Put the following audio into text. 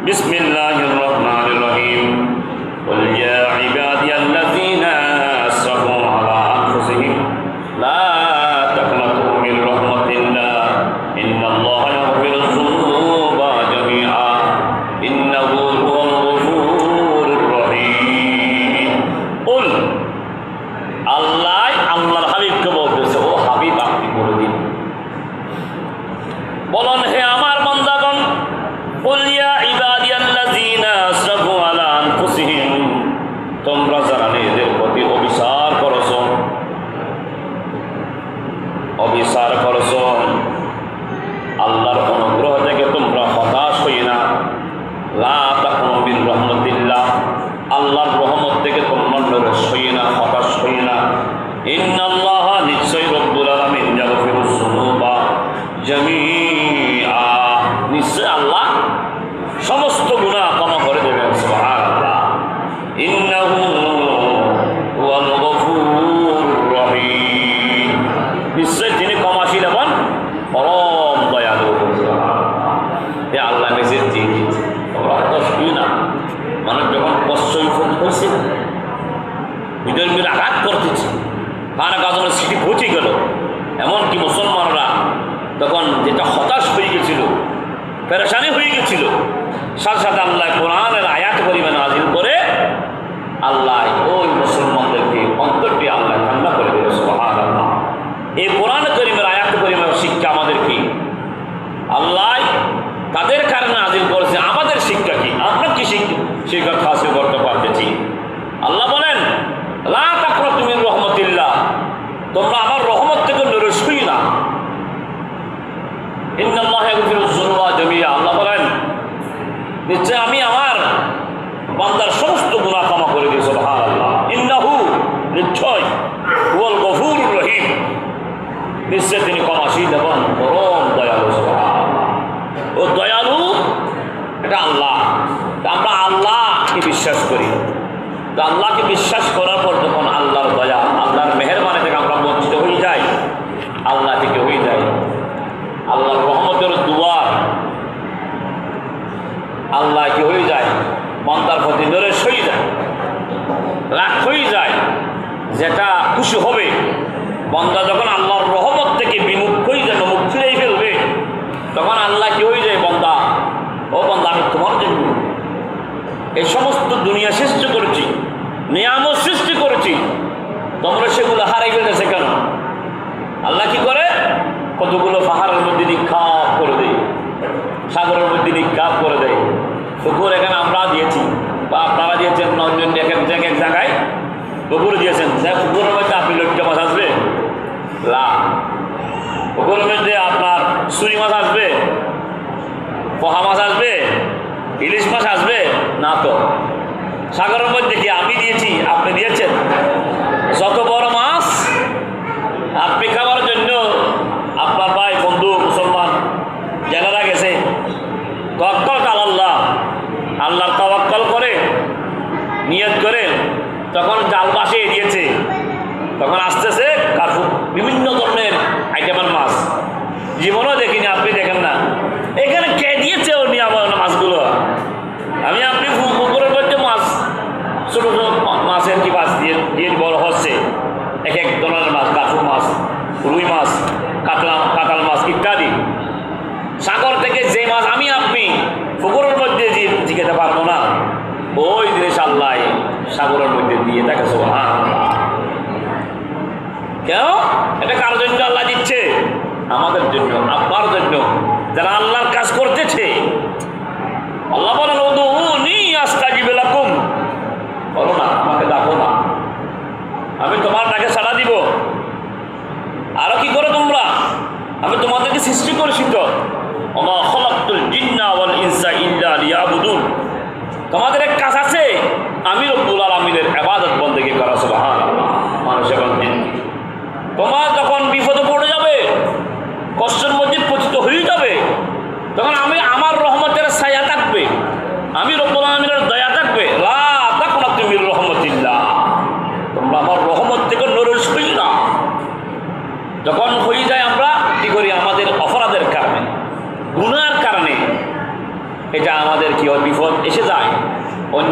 বিসমিল্লাহির রহমানির রহিম কুল ইয়া ইবাদিয়াল্লাযীনা আসরাফু আলা আনফুসিহিম লা তাকনাতু মির রাহমাতিল্লাহ ইন্নাল্লাহা ইয়াগফিরুয যুনুবা জামিআ ইন্নাহু হুয়াল গফুরুর রহিম। কুল আল্লাহর হাবিবকে বলতেছে, ও হাবিব আপনি বলে দিন, বলুন হে আমার বান্দাগণ, কুল ইয়া ইবাদিয়াল্লাযীনা আসরাফু আলা আনফুসিহিম, তোমরা যারা নিজেদের প্রতি অবিচার করছো, আল্লাহর অনুগ্রহ থেকে তোমরা হতাশ হই না। লা তাকনাতু মির রাহমাতিল্লাহ, আল্লাহর রহমত থেকে তোমরা নিরাশ হই না, হতাশ হই না। ইন্নাল্লাহা, নিশ্চয়ই রব্বুল আলামিন, ইয়াগফিরুয যুনুবা জামিআ, নিশ্চয় আল্লাহ সমস্ত গুনাহ ক্ষমা করে দেবেন। সুবহানাল্লাহ। ইন্নাহু হুয়াল গফুরুর রহিম, নিশ্চয় তিনি ক্ষমাশীল এবং পরম দয়ালু। এ আল্লাহ মেসেজ দিয়ে দিয়েছে, তোমরা হয়তো শুই না। মানুষ যখন পশ্চৈফত হয়েছে, ভিতর ভিতরে আঘাত করতেছে, কারো কাজের স্মৃতি পৌঁছে গেল, এমনকি মুসলমানরা তখন যেটা হতাশ হয়ে গেছিল, পেরেশানি হয়ে গেছিল, সাথে সাথে আল্লাহ কোরআনের আয়াত করিমে নাযিল করে আল্লাহ ওই মুসলমানদেরকে অন্তরটি আল্লাহ ঠান্ডা করে দিল। সুবহানাল্লাহ। এই কোরআন করিমের আয়াত করিমের শিক্ষা আমাদের কি? আল্লাহ তাদের কারণে নাযিল করেছে, আমাদের শিক্ষা কি? আমরা কি শিক্ষা হাসিল করতে পারতেছি? আল্লাহ বলেন, লা তাকনাতু মির রাহমাতিল্লাহ, তোমরা আমার রহমত থেকে নিরাশ হই না। ইন্নাল্লাহা ইয়াগফিরুয যুনুবা জামিআ, আল্লাহ বলেন নিশ্চয় আমি আমার বান্দার সমস্ত গুনাহ ক্ষমা করে দিই। সুবহানাল্লাহ। ইন্নাহু, নিশ্চয়, হুয়াল গফুরুর রহিম, নিশ্চয় তিনি ক্ষমাশীল এবং পরম দয়ালু। সুবহানাল্লাহ। ও দয়ালু, এটা আল্লাহ। আমরা আল্লাহকে বিশ্বাস করি, তো আল্লাহকে বিশ্বাস করার পর যখন আল্লাহর দয়া, আল্লাহর মেহেরবানি থেকে আমরা বঞ্চিত হয়ে যাই, আল্লাহ থেকে হয়ে যায় আল্লাহর রহমতের দুয়ার, আল্লাহ কি হয়ে যায় বান্দার প্রতি নিরাশ হয়ে যায়, রাগ হয়ে যায়। যেটা খুশি হবে বান্দা যখন আল্লাহর রহমত থেকে বিমুখ হয়ে যাবে, মুখ ফিরেই ফেলবে, তখন আল্লাহ কি হয়ে যায়, বান্দা, ও বান্দা, আমি তোমার জন্য এই সমস্ত দুনিয়া সৃষ্টি করেছি, নিয়ামত সৃষ্টি করেছি, তোমরা সেগুলো হারাই ফেলেছে কেন? আল্লাহ কি করে, কতগুলো পাহাড়ের মধ্যে নিক্ষাপ করে দেয়, সাগরের মধ্যে নিক্ষাপ করে দেয়। পুকুর এখানে আমরা দিয়েছি বা আপনারা দিয়েছেন, অন্য এক জায়গায় পুকুর দিয়েছেন, পুকুরের মধ্যে আপনি লটকা মাছ আসবে লা, পুকুরের মধ্যে আপনার সুই মাছ আসবে, পোহা মাছ আসবে, ইলিশ মাছ আসবে না। তো সাগরের মধ্যে কি আমি দিয়েছি, আপনি দিয়েছেন, যত বড় মাছ আপনি খাবার জন্য আপনার ভাই বন্ধু মুসলমান জেলেরা গেছে, তাওয়াক্কাল আল্লাহ, আল্লাহর তাওয়াক্কাল করে নিয়ত করে তখন জাল বাসিয়ে দিয়েছে, তখন আসতেছে কার্পু, বিভিন্ন ধরনের আইটেমের মাছ, জীবনও দেখিনি, আপনি দেখেন না। এখানে কে দিয়েছে ও নিয়ে আমার মাছগুলো? আমি আপনি পুকুরের মধ্যে মাছ, ছোটো ছোটো মাছের কি মাছ দিয়ে বড় হচ্ছে, এক এক ধরনের মাছ, কার্পু মাছ, রুই মাছ, কাতল মাছ ইত্যাদি। সাগর থেকে যে মাছ আমি আপনি পুকুরের মধ্যে জিজ্ঞাসা পারবো না, ওই জিনিস আল্লাহ সাগরের মধ্যে দিয়ে থাকে। সুবহানাল্লাহ। কেন? এটা কার জন্য আল্লাহ দিচ্ছে? আমাদের জন্য, আপনার জন্য, যারা আল্লাহর কাজ করতেছে। আল্লাহ বলেন, উদউনি আস্তাজিব লাকুম, বলো না, আমাকে ডাকো না, আমি তোমার ডাকে সাড়া দিব। আরো কি করো তোমরা? আমি তোমাদেরকে সৃষ্টি করেছি তো, ওমা খালাকতুল জিন্না ওয়াল ইনসা ইল্লা লিয়াবুদুন, তোমাদের এক কাজ আছে, আমি রব্বুল আলামিনের ইবাদত বন্দেগী করা। সুবহানাল্লাহ। মানুষ এবং জিন, তোমার যখন বিপদে পড়ে যাবে, কষ্টের মধ্যে পতিত হয়ে যাবে, তখন আমি আমার রহমতের ছায়া থাকবে, আমি রব্বুল আলামিনের দয়া থাকবে। লা তাকনাতু মির রাহমাতিল্লাহ, তোমরা আমার রহমত থেকে নিরাশ হই না। যখন হয়ে যায় আমরা কি করি, আমাদের অপরাধের কারণে, গুনার কারণে এটা আমাদের কি হয়, বিপদ এসে যায়। অন্য